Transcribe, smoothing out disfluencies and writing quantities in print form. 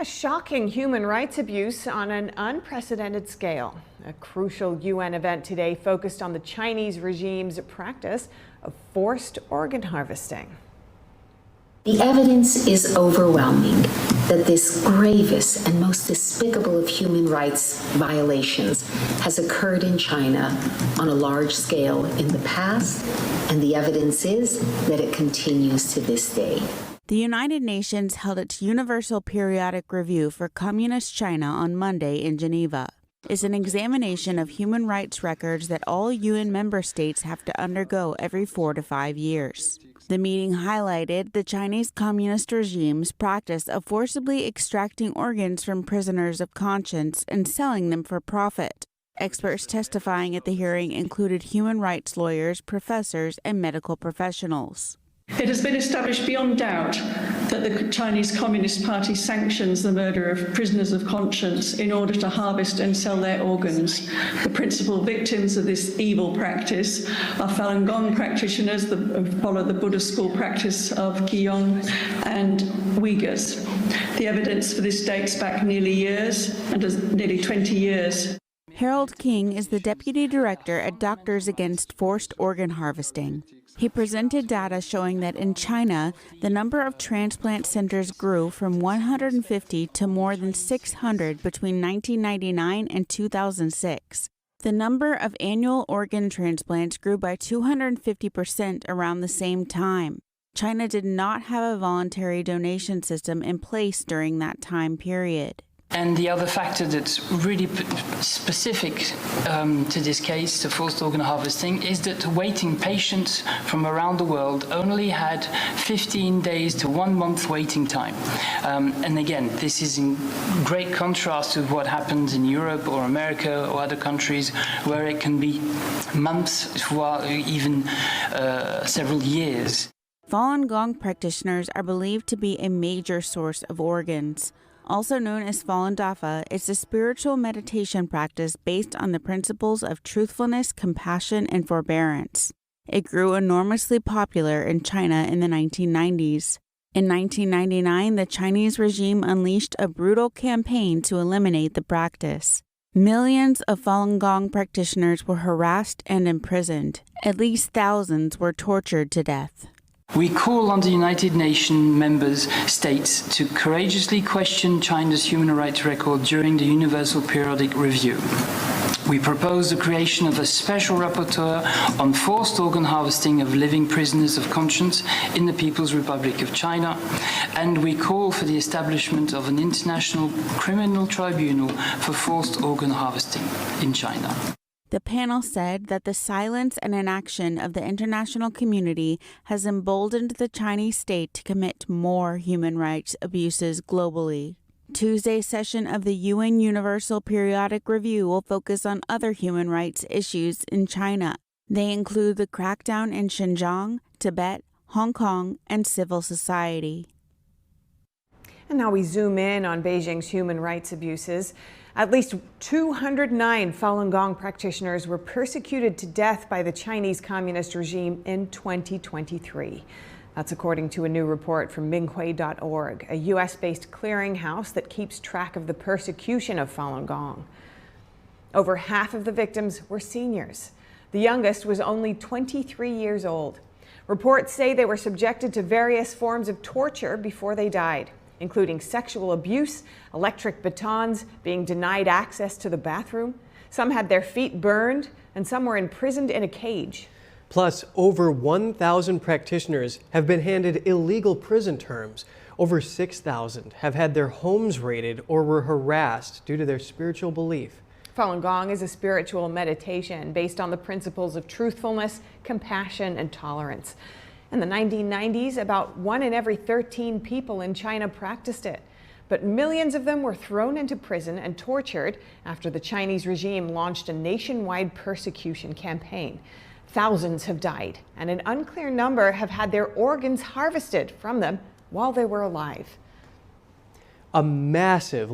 A shocking human rights abuse on an unprecedented scale. A crucial UN event today focused on the Chinese regime's practice of forced organ harvesting. The evidence is overwhelming that this gravest and most despicable of human rights violations has occurred in China on a large scale in the past, and the evidence is that it continues to this day. The United Nations held its Universal Periodic Review for Communist China on Monday in Geneva. It's an examination of human rights records that all UN member states have to undergo every 4 to 5 years. The meeting highlighted the Chinese Communist regime's practice of forcibly extracting organs from prisoners of conscience and selling them for profit. Experts testifying at the hearing included human rights lawyers, professors, and medical professionals. It has been established beyond doubt that the Chinese Communist Party sanctions the murder of prisoners of conscience in order to harvest and sell their organs. The principal victims of this evil practice are Falun Gong practitioners who follow the Buddhist school practice of Qigong and Uyghurs. The evidence for this dates back nearly 20 years. Harold King is the deputy director at Doctors Against Forced Organ Harvesting. He presented data showing that in China, the number of transplant centers grew from 150 to more than 600 between 1999 and 2006. The number of annual organ transplants grew by 250% around the same time. China did not have a voluntary donation system in place during that time period. And the other factor that's really specific to this case, the forced organ harvesting, is that waiting patients from around the world only had 15 days to 1 month waiting time. And again, this is in great contrast to what happens in Europe or America or other countries where it can be months or even several years. Falun Gong practitioners are believed to be a major source of organs. Also known as Falun Dafa, it's a spiritual meditation practice based on the principles of truthfulness, compassion, and forbearance. It grew enormously popular in China in the 1990s. In 1999, the Chinese regime unleashed a brutal campaign to eliminate the practice. Millions of Falun Gong practitioners were harassed and imprisoned. At least thousands were tortured to death. We call on the United Nations member states to courageously question China's human rights record during the Universal Periodic Review. We propose the creation of a special rapporteur on forced organ harvesting of living prisoners of conscience in the People's Republic of China, and we call for the establishment of an international criminal tribunal for forced organ harvesting in China. The panel said that the silence and inaction of the international community has emboldened the Chinese state to commit more human rights abuses globally. Tuesday's session of the UN Universal Periodic Review will focus on other human rights issues in China. They include the crackdown in Xinjiang, Tibet, Hong Kong, and civil society. And now we zoom in on Beijing's human rights abuses. At least 209 Falun Gong practitioners were persecuted to death by the Chinese Communist regime in 2023. That's according to a new report from Minghui.org, a US-based clearinghouse that keeps track of the persecution of Falun Gong. Over half of the victims were seniors. The youngest was only 23 years old. Reports say they were subjected to various forms of torture before they died, including sexual abuse, electric batons, being denied access to the bathroom. Some had their feet burned, and some were imprisoned in a cage. Plus, over 1,000 practitioners have been handed illegal prison terms. Over 6,000 have had their homes raided or were harassed due to their spiritual belief. Falun Gong is a spiritual meditation based on the principles of truthfulness, compassion, and tolerance. In the 1990s, about 1 in every 13 people in China practiced it. But millions of them were thrown into prison and tortured after the Chinese regime launched a nationwide persecution campaign. Thousands have died, and an unclear number have had their organs harvested from them while they were alive. A massive